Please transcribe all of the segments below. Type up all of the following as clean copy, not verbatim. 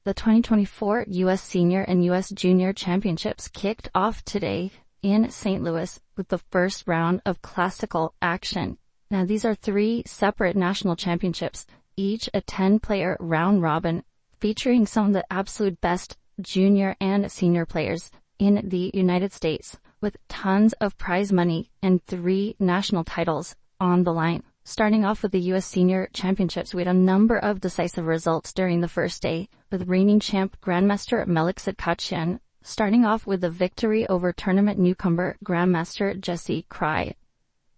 The 2024 U.S. Senior and U.S. Junior Championships kicked off today in St. Louis with the first round of classical action. Now, these are 3 separate national championships, each a 10-player round robin, featuring some of the absolute best junior and senior players in the United States, with tons of prize money and 3 national titles on the line. Starting off with the U.S. Senior Championships, we had a number of decisive results during the first day, with reigning champ Grandmaster Melik at Khachiyan starting off with a victory over tournament newcomer Grandmaster Kraai.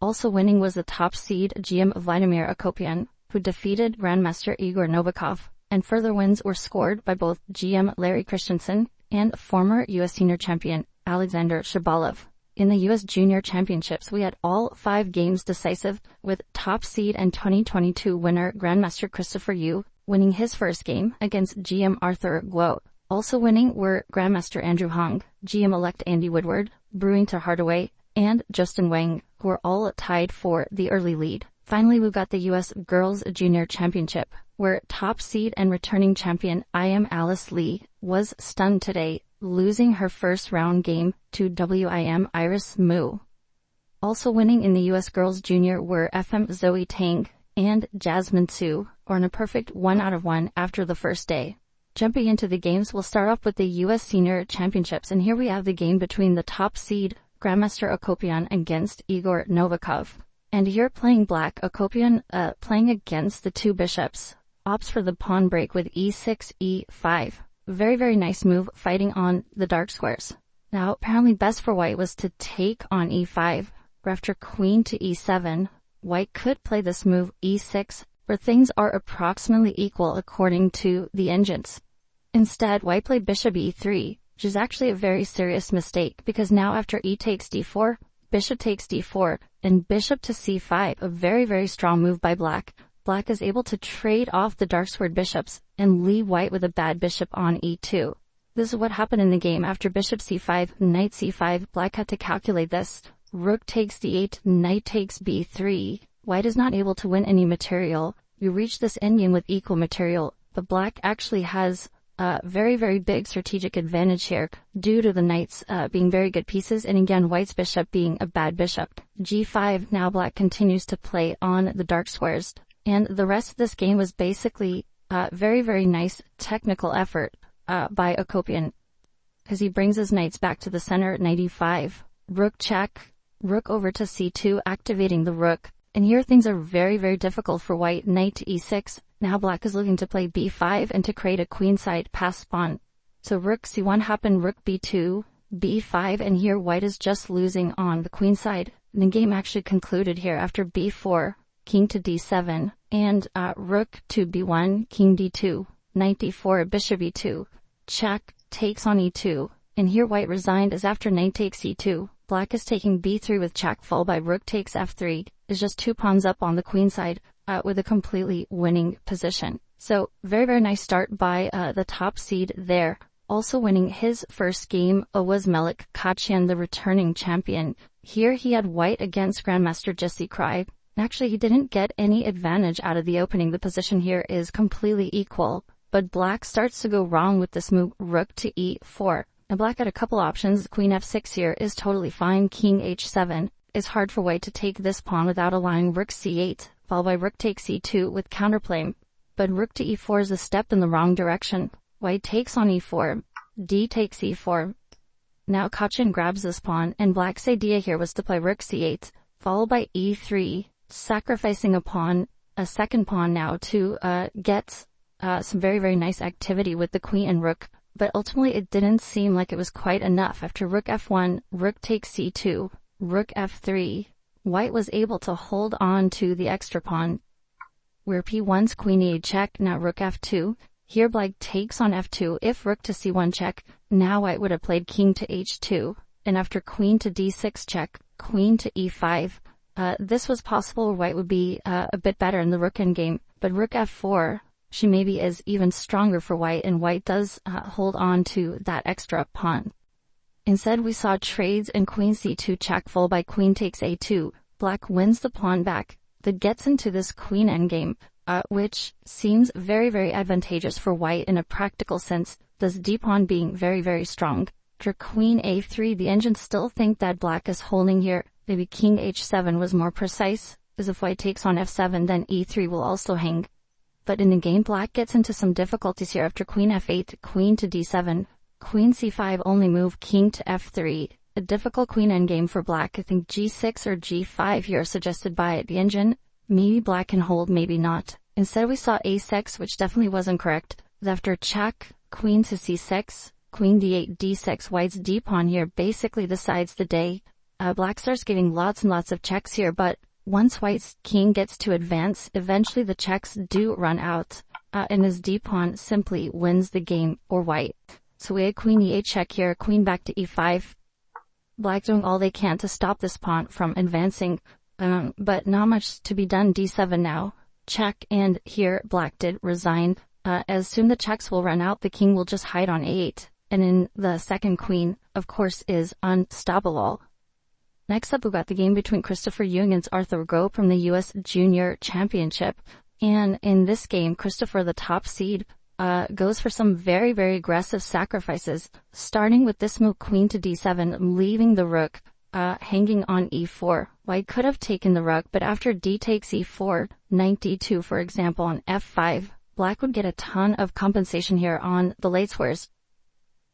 Also winning was the top seed GM Vladimir Akopian, who defeated Grandmaster Igor Novikov, and further wins were scored by both GM Larry Christiansen and former U.S. Senior Champion Alexander Shabalov. In the U.S. Junior Championships, we had all 5 games decisive, with top seed and 2022 winner Grandmaster Christopher Yu winning his first game against GM Arthur Guo. Also winning were Grandmaster Andrew Hong, GM-elect Andy Woodward, Brewington Hardaway, and Justin Wang, who were all tied for the early lead. Finally, we got the U.S. Girls Junior Championship, where top seed and returning champion Rachael Li was stunned today, losing her first round game to WIM Iris Mu. Also winning in the U.S. Girls Junior were FM Zoey Tang and Jasmine Su, or in a perfect 1 out of 1 after the first day. Jumping into the games, we'll start off with the U.S. Senior Championships, and here we have the game between the top seed Grandmaster Akopian against Igor Novikov. And here playing black, Akopian playing against the 2 bishops, opts for the pawn break with e6, e5. Very, very nice move, fighting on the dark squares. Now, apparently best for white was to take on e5, or after queen to e7, white could play this move e6, where things are approximately equal according to the engines. Instead, white played bishop e3, which is actually a very serious mistake, because now after e takes d4, bishop takes d4, and bishop to c5, a very, very strong move by black. Black is able to trade off the dark squared bishops and leave white with a bad bishop on e2. This is what happened in the game. After bishop c5, knight c5, black had to calculate this. Rook takes d8, knight takes b3. White is not able to win any material. We reach this endgame with equal material, but black actually has a very, very big strategic advantage here due to the knights being very good pieces, and again white's bishop being a bad bishop. g5, now black continues to play on the dark squares. And the rest of this game was basically very, very nice technical effort by Akopian, because he brings his knights back to the center, knight e5, rook check, rook over to c2, activating the rook. And here things are very, very difficult for white, knight to e6. Now black is looking to play b5 and to create a queenside pass pawn. So rook c1 happened, rook b2, b5, and here white is just losing on the queenside. And the game actually concluded here after b4. King to d7, and rook to b1, king d2, knight d4, bishop e2, check, takes on e2, and here white resigned as after knight takes e2, black is taking b3 with check, followed by rook takes f3, is just 2 pawns up on the queen side with a completely winning position. So very, very nice start by the top seed there. Also winning his first game was Melik, Khachiyan, the returning champion. Here he had white against Grandmaster Kraai. Actually, he didn't get any advantage out of the opening. The position here is completely equal, but black starts to go wrong with this move, rook to e4. Now black had a couple options. Queen f6 here is totally fine. King h7 is hard for white to take this pawn without allowing rook c8, followed by rook takes c2 with counterplay. But rook to e4 is a step in the wrong direction. White takes on e4, d takes e4. Now Khachiyan grabs this pawn, and black's idea here was to play rook c8, followed by e3, sacrificing a pawn, a second pawn now to get some very, very nice activity with the queen and rook, but ultimately it didn't seem like it was quite enough. After rook f1, rook takes c2, rook f3, white was able to hold on to the extra pawn, where p1's queen e8 check, now rook f2. Here black takes on f2. If rook to c1 check, now white would have played king to h2, and after queen to d6 check, queen to e5. This was possible where white would be a bit better in the rook endgame, but rook f4, she maybe is even stronger for white, and white does hold on to that extra pawn. Instead, we saw trades and queen c2 check, followed by queen takes a2. Black wins the pawn back, that gets into this queen endgame, which seems very, very advantageous for white in a practical sense, thus d pawn being very, very strong. After queen a3, the engines still think that black is holding here. Maybe king h7 was more precise, as if white takes on f7, then e3 will also hang. But in the game, black gets into some difficulties here after queen f8, queen to d7, queen c5, only move, king to f3. A difficult queen endgame for black. I think g6 or g5 here suggested by the engine. Maybe black can hold, maybe not. Instead we saw a6, which definitely wasn't correct. After check, queen to c6, queen d8, d6, white's d pawn here basically decides the day. Black starts getting lots and lots of checks here, but once white's king gets to advance, eventually the checks do run out, and his d pawn simply wins the game for white. So we had queen e8 check here, queen back to e5. Black doing all they can to stop this pawn from advancing, but not much to be done. d7 now, check, and here black did resign. As soon the checks will run out, the king will just hide on a8, and in the second queen, of course, is unstoppable. Next up, we got the game between Christopher Yu against Arthur Go from the U.S. Junior Championship. And in this game, Christopher, the top seed, goes for some very, very aggressive sacrifices, starting with this move, queen to d7, leaving the rook hanging on e4. White could have taken the rook, but after d takes e4, knight d2, for example, on f5, black would get a ton of compensation here on the late squares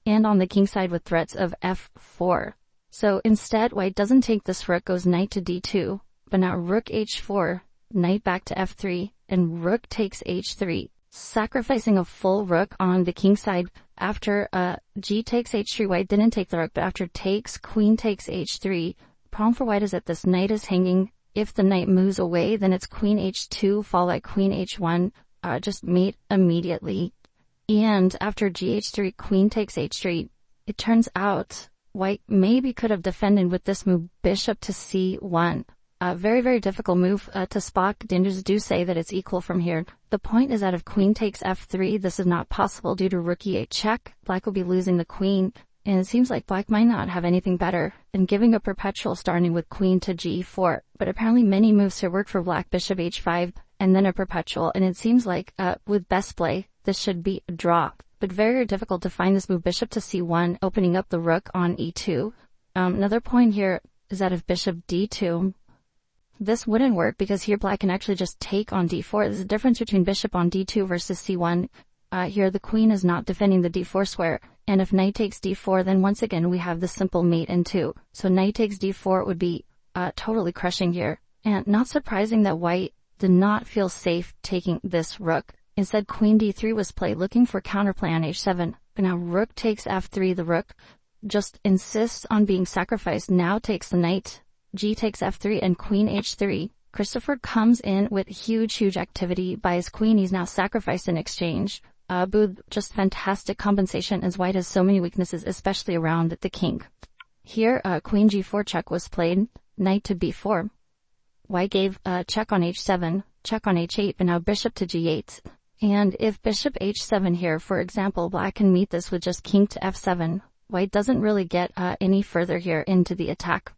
and on the king side with threats of f4. So instead, white doesn't take this rook, goes knight to d2, but now rook h4, knight back to f3, and rook takes h3, sacrificing a full rook on the king side. After g takes h3, white didn't take the rook, but after takes, queen takes h3. Problem for white is that this knight is hanging. If the knight moves away, then it's queen h2, followed by queen h1, just mate immediately. And after gh3, queen takes h3. It turns out white maybe could have defended with this move, bishop to c1. Very, very difficult move to spot. Dangers do say that it's equal from here. The point is that if queen takes f3, this is not possible due to rook e8 check. Black will be losing the queen, and it seems like black might not have anything better than giving a perpetual starting with queen to g4. But apparently many moves here work for black, bishop h5, and then a perpetual, and it seems like with best play, this should be a draw. But very difficult to find this move, bishop to c1, opening up the rook on e2. Another point here is that if bishop d2, this wouldn't work because here black can actually just take on d4. There's a difference between bishop on d2 versus c1. Here the queen is not defending the d4 square, and if knight takes d4, then once again we have the simple mate in 2. So knight takes d4 would be totally crushing here. And not surprising that white did not feel safe taking this rook. Instead, queen d3 was played, looking for counterplay on h7. But now rook takes f3. The rook just insists on being sacrificed, now takes the knight. G takes f3 and queen h3. Christopher comes in with huge activity by his queen. He's now sacrificed in exchange. Booth, just fantastic compensation as white has so many weaknesses, especially around the king. Here, queen g4 check was played, knight to b4. White gave check on h7, check on h8, but now bishop to g8. And if bishop h7 here, for example, black can meet this with just king to f7. White doesn't really get any further here into the attack.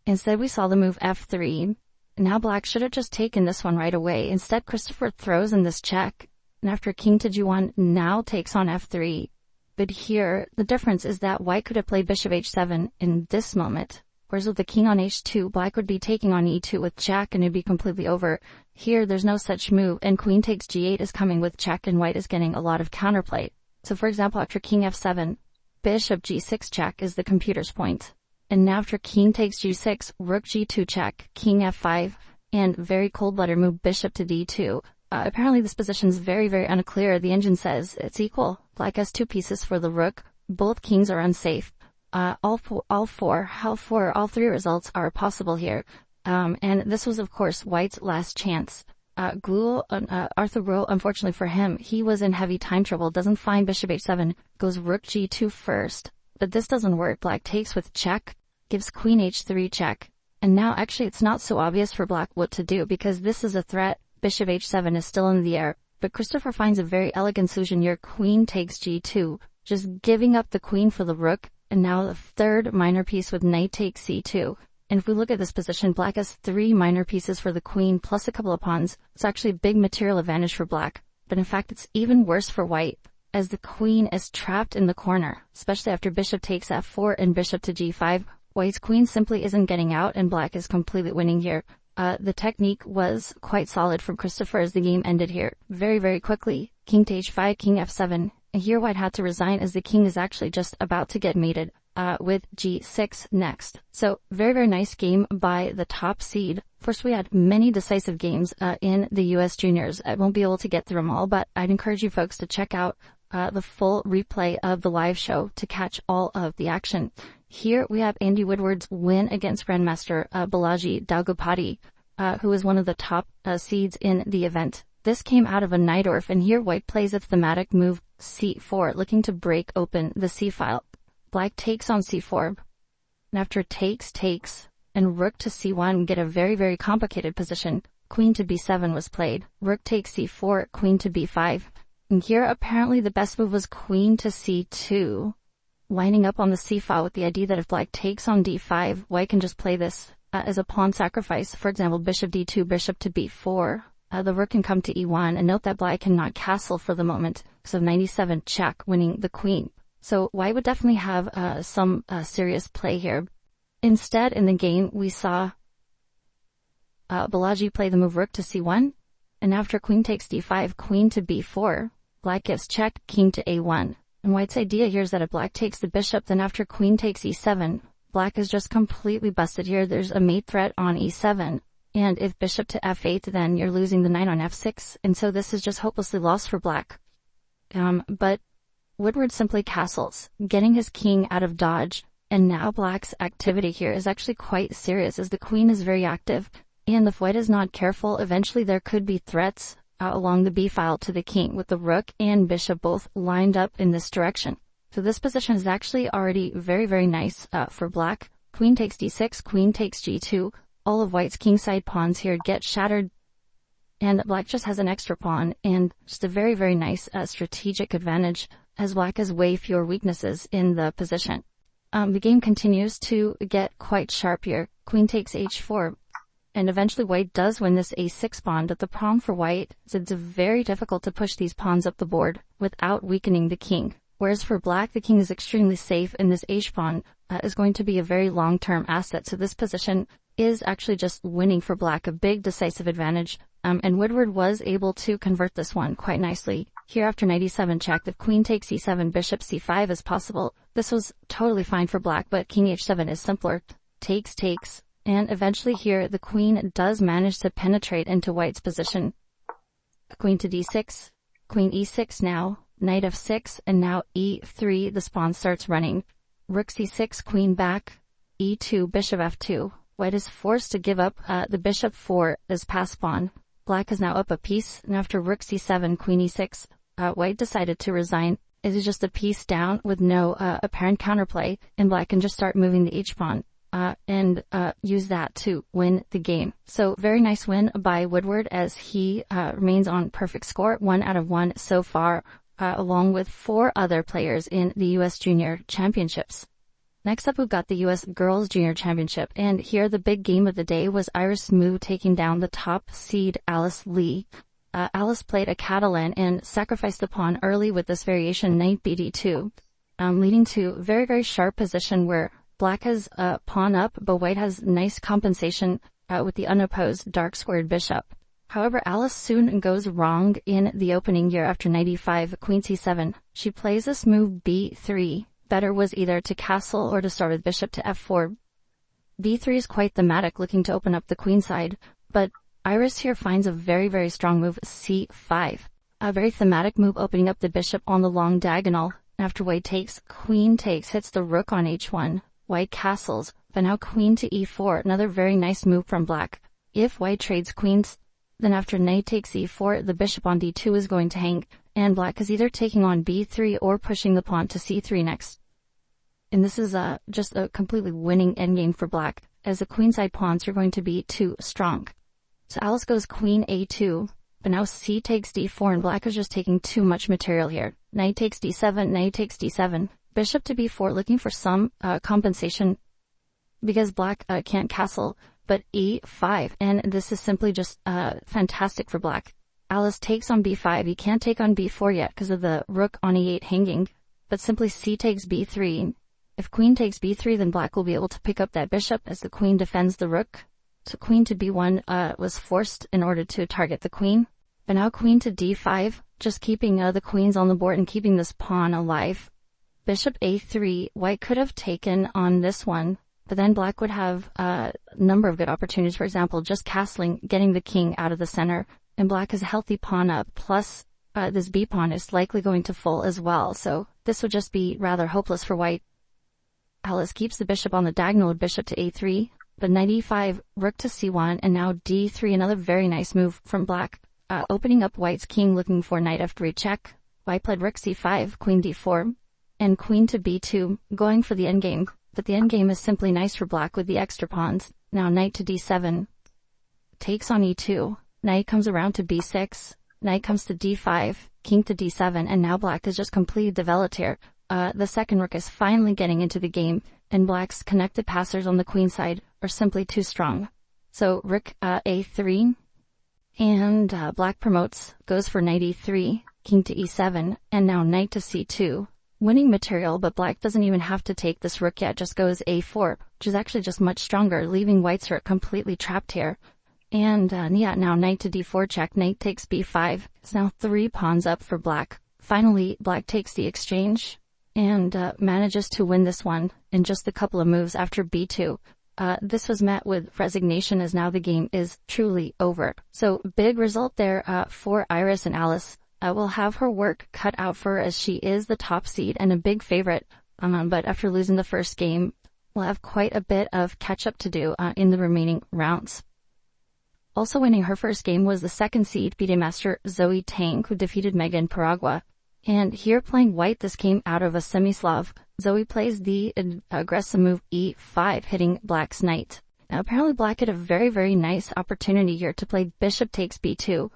Instead, we saw the move f3. Now black should have just taken this one right away. Instead, Christopher throws in this check, and after king to g1, now takes on f3. But here, the difference is that white could have played bishop h7 in this moment, whereas with the king on h2, black would be taking on e2 with check, and it'd be completely over. Here, there's no such move, and queen takes g8 is coming with check, and white is getting a lot of counterplay. So for example, after king f7, bishop g6 check is the computer's point. And now after king takes g6, rook g2 check, king f5, and very cold-blooded move, bishop to d2. Apparently this position is very unclear. The engine says it's equal. Black has 2 pieces for the rook. Both kings are unsafe. All three results are possible here. And this was, of course, white's last chance. Arthur Rowe, unfortunately for him, he was in heavy time trouble, doesn't find bishop h7, goes rook g2 first. But this doesn't work. Black takes with check, gives queen h3 check. And now actually it's not so obvious for black what to do because this is a threat. Bishop h7 is still in the air. But Christopher finds a very elegant solution here. Queen takes g2, just giving up the queen for the rook. And now the third minor piece with knight takes c2. And if we look at this position, black has 3 minor pieces for the queen plus a couple of pawns. It's actually a big material advantage for black. But in fact, it's even worse for white, as the queen is trapped in the corner, especially after bishop takes f4 and bishop to g5. White's queen simply isn't getting out, and black is completely winning here. The technique was quite solid from Christopher as the game ended here. Very, very quickly. King to h5, king f7. And here white had to resign as the king is actually just about to get mated. With g6 next. So very, very nice game by the top seed. First, we had many decisive games in the U.S. juniors. I won't be able to get through them all, but I'd encourage you folks to check out the full replay of the live show to catch all of the action. Here we have Andy Woodward's win against Grandmaster Balaji Daggupati, who is one of the top seeds in the event. This came out of a Najdorf, and here white plays a thematic move c4, looking to break open the c-file. Black takes on c4, and after takes, and rook to c1, get a very, very complicated position. Queen to b7 was played. Rook takes c4, queen to b5. And here, apparently, the best move was queen to c2, winding up on the c-file with the idea that if black takes on d5, white can just play this as a pawn sacrifice. For example, bishop d2, bishop to b4. The rook can come to e1, and note that black cannot castle for the moment because of 97 check, winning the queen. So white would definitely have some serious play here. Instead, in the game, we saw Balaji play the move rook to c1, and after queen takes d5, queen to b4, black gets checked, king to a1. And white's idea here is that if black takes the bishop, then after queen takes e7, black is just completely busted here. There's a mate threat on e7. And if bishop to f8, then you're losing the knight on f6. And so this is just hopelessly lost for black. But Woodward simply castles, getting his king out of dodge. And now black's activity here is actually quite serious, as the queen is very active. And if white is not careful, eventually there could be threats along the b-file to the king, with the rook and bishop both lined up in this direction. So this position is actually already very, very nice for black. Queen takes d6, queen takes g2. All of white's kingside pawns here get shattered, and black just has an extra pawn, and just a very, very nice strategic advantage, as black has way fewer weaknesses in the position. The game continues to get quite sharp here. Queen takes h4, and eventually white does win this a6 pawn, but the problem for white is it's very difficult to push these pawns up the board without weakening the king. Whereas for black, the king is extremely safe, and this h-pawn is going to be a very long-term asset. So this position is actually just winning for black, a big decisive advantage. And Woodward was able to convert this one quite nicely. Here after 97 check, if queen takes e7, bishop c5 is possible. This was totally fine for black, but king h7 is simpler. Takes, and eventually here the queen does manage to penetrate into white's position. Queen to d6, queen e6 now, knight f6, and now e3, the pawn starts running. Rook c6, queen back, e2, bishop f2. White is forced to give up the bishop for this pass pawn. Black is now up a piece, and after rook c7, queen e6, white decided to resign. It is just a piece down with no apparent counterplay, and black can just start moving the h-pawn and use that to win the game. So very nice win by Woodward, as he remains on perfect score, 1 out of 1 so far, along with 4 other players in the U.S. Junior Championships. Next up, we've got the U.S. Girls Junior Championship, and here the big game of the day was Iris Mu taking down the top seed Alice Li. Alice played a Catalan and sacrificed the pawn early with this variation knight bd2, leading to a very, very sharp position where black has pawn up, but white has nice compensation with the unopposed dark squared bishop. However, Alice soon goes wrong in the opening year after knight e5, queen c7. She plays this move b3. Better was either to castle or to start with bishop to f4. b3 is quite thematic, looking to open up the queen side, but Iris here finds a very, very strong move, c5. A very thematic move opening up the bishop on the long diagonal. After white takes, queen takes, hits the rook on h1. White castles, but now queen to e4, another very nice move from black. If white trades queens, then after knight takes e4, the bishop on d2 is going to hang, and black is either taking on b3 or pushing the pawn to c3 next. And this is just a completely winning endgame for black, as the queenside pawns are going to be too strong. So Alice goes queen a2, but now c takes d4, and black is just taking too much material here. Knight takes d7, knight takes d7, bishop to b4, looking for some compensation. because black can't castle, but e5, and this is simply just fantastic for black. Alice takes on b5. He can't take on b4 yet because of the rook on e8 hanging, but simply c takes b3. If queen takes b3, then black will be able to pick up that bishop as the queen defends the rook. So queen to b1 was forced in order to target the queen. But now queen to d5, just keeping the queens on the board and keeping this pawn alive. Bishop a3, white could have taken on this one, but then black would have a number of good opportunities. For example, just castling, getting the king out of the center, and black has a healthy pawn up, plus this b pawn is likely going to full as well, so this would just be rather hopeless for white. Alice keeps the bishop on the diagonal with bishop to a3, but knight e5, rook to c1, and now d3, another very nice move from black, opening up white's king, looking for knight f3 check. White played rook c5, queen d4, and queen to b2, going for the endgame, but the endgame is simply nice for black with the extra pawns. Now knight to d7, takes on e2, knight comes around to b6, knight comes to d5, king to d7, and now black is just completely developed here. The second rook is finally getting into the game, and black's connected passers on the queen side are simply too strong. So rook a3, and black promotes, goes for knight e3, king to e7, and now knight to c2. Winning material, but black doesn't even have to take this rook yet, just goes a4, which is actually just much stronger, leaving white's rook completely trapped here. And yeah, now knight to d4 check, knight takes b5. It's now 3 pawns up for black. Finally, black takes the exchange and manages to win this one in just a couple of moves after b2. This was met with resignation, as now the game is truly over. So big result there for Iris, and Alice will have her work cut out for her, as she is the top seed and a big favorite. But after losing the first game, we'll have quite a bit of catch up to do in the remaining rounds. Also winning her first game was the second seed FIDE master Zoey Tang, who defeated Megan in Paragua. And here playing white, this came out of a semi-Slav. Zoey plays the aggressive move e5, hitting black's knight. Now apparently black had a very, very nice opportunity here to play bishop takes b2.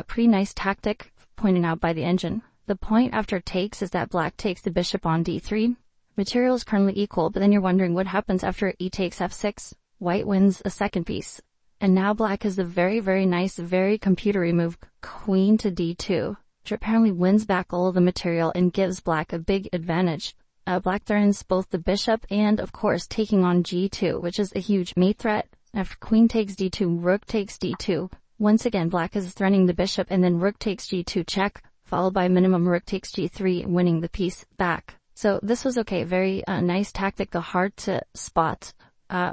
Pretty nice tactic pointed out by the engine. The point after takes is that black takes the bishop on d3. Material is currently equal, but then you're wondering what happens after e takes f6. White wins a second piece. And now black has the very, very nice, very computery move, queen to d2, which apparently wins back all of the material and gives black a big advantage. Black threatens both the bishop and, of course, taking on g2, which is a huge mate threat. After queen takes d2, rook takes d2. Once again, black is threatening the bishop, and then rook takes g2 check, followed by minimum rook takes g3, winning the piece back. So this was okay, very nice tactic, though hard to spot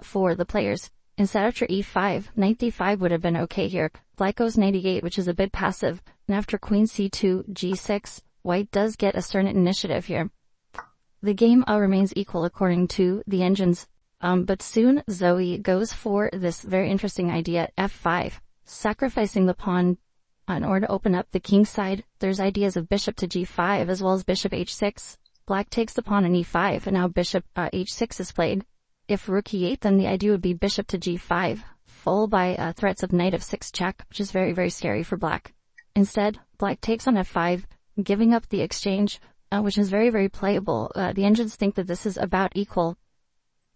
for the players. Instead, after e5, knight d5 would have been okay here. Black goes knight e8, which is a bit passive, and after queen c2, g6, white does get a certain initiative here. The game remains equal according to the engines, but soon Zoey goes for this very interesting idea, f5, sacrificing the pawn in order to open up the king side. There's ideas of bishop to g5 as well as bishop h6. Black takes the pawn on e5, and now bishop h6 is played. If rook e8, then the idea would be bishop to g5, followed by threats of knight f6 check, which is very, very scary for black. Instead, black takes on f5, giving up the exchange, which is very, very playable. The engines think that this is about equal,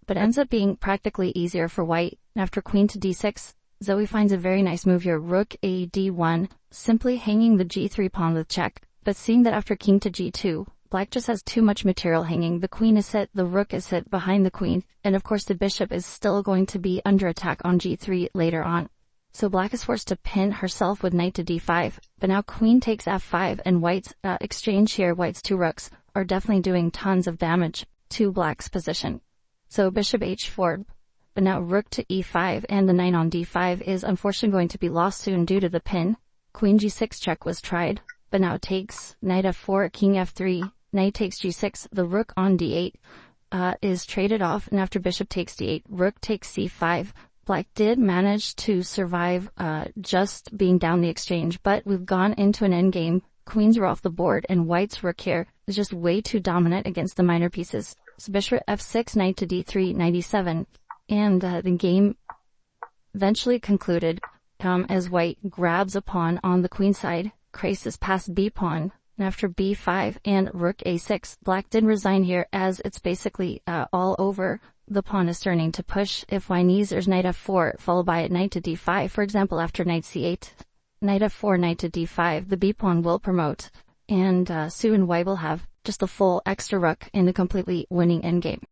but ends up being practically easier for white. After queen to d6, Zoey finds a very nice move here, rook a d1, simply hanging the g3 pawn with check, but seeing that after king to g2, black just has too much material hanging. The queen is hit, the rook is hit behind the queen, and of course the bishop is still going to be under attack on g3 later on. So black is forced to pin herself with knight to d5, but now queen takes f5, and white's exchange here, white's two rooks, are definitely doing tons of damage to black's position. So bishop h4, but now rook to e5, and the knight on d5 is unfortunately going to be lost soon due to the pin. Queen g6 check was tried, but now takes, knight f4, king f3, knight takes g6, the rook on d8 is traded off, and after bishop takes d8, rook takes c5. Black did manage to survive just being down the exchange, but we've gone into an endgame. Queens are off the board, and white's rook here is just way too dominant against the minor pieces. So bishop f6, knight to d3, knight e7, and the game eventually concluded as white grabs a pawn on the queen side, traces past b pawn, and after b5 and rook a6, black did resign here, as it's basically all over. the pawn is starting to push. If white needs, there's knight f4, followed by knight to d5. For example, after knight c8, knight f4, knight to d5, the b pawn will promote, and Su and white will have just a full extra rook in a completely winning endgame.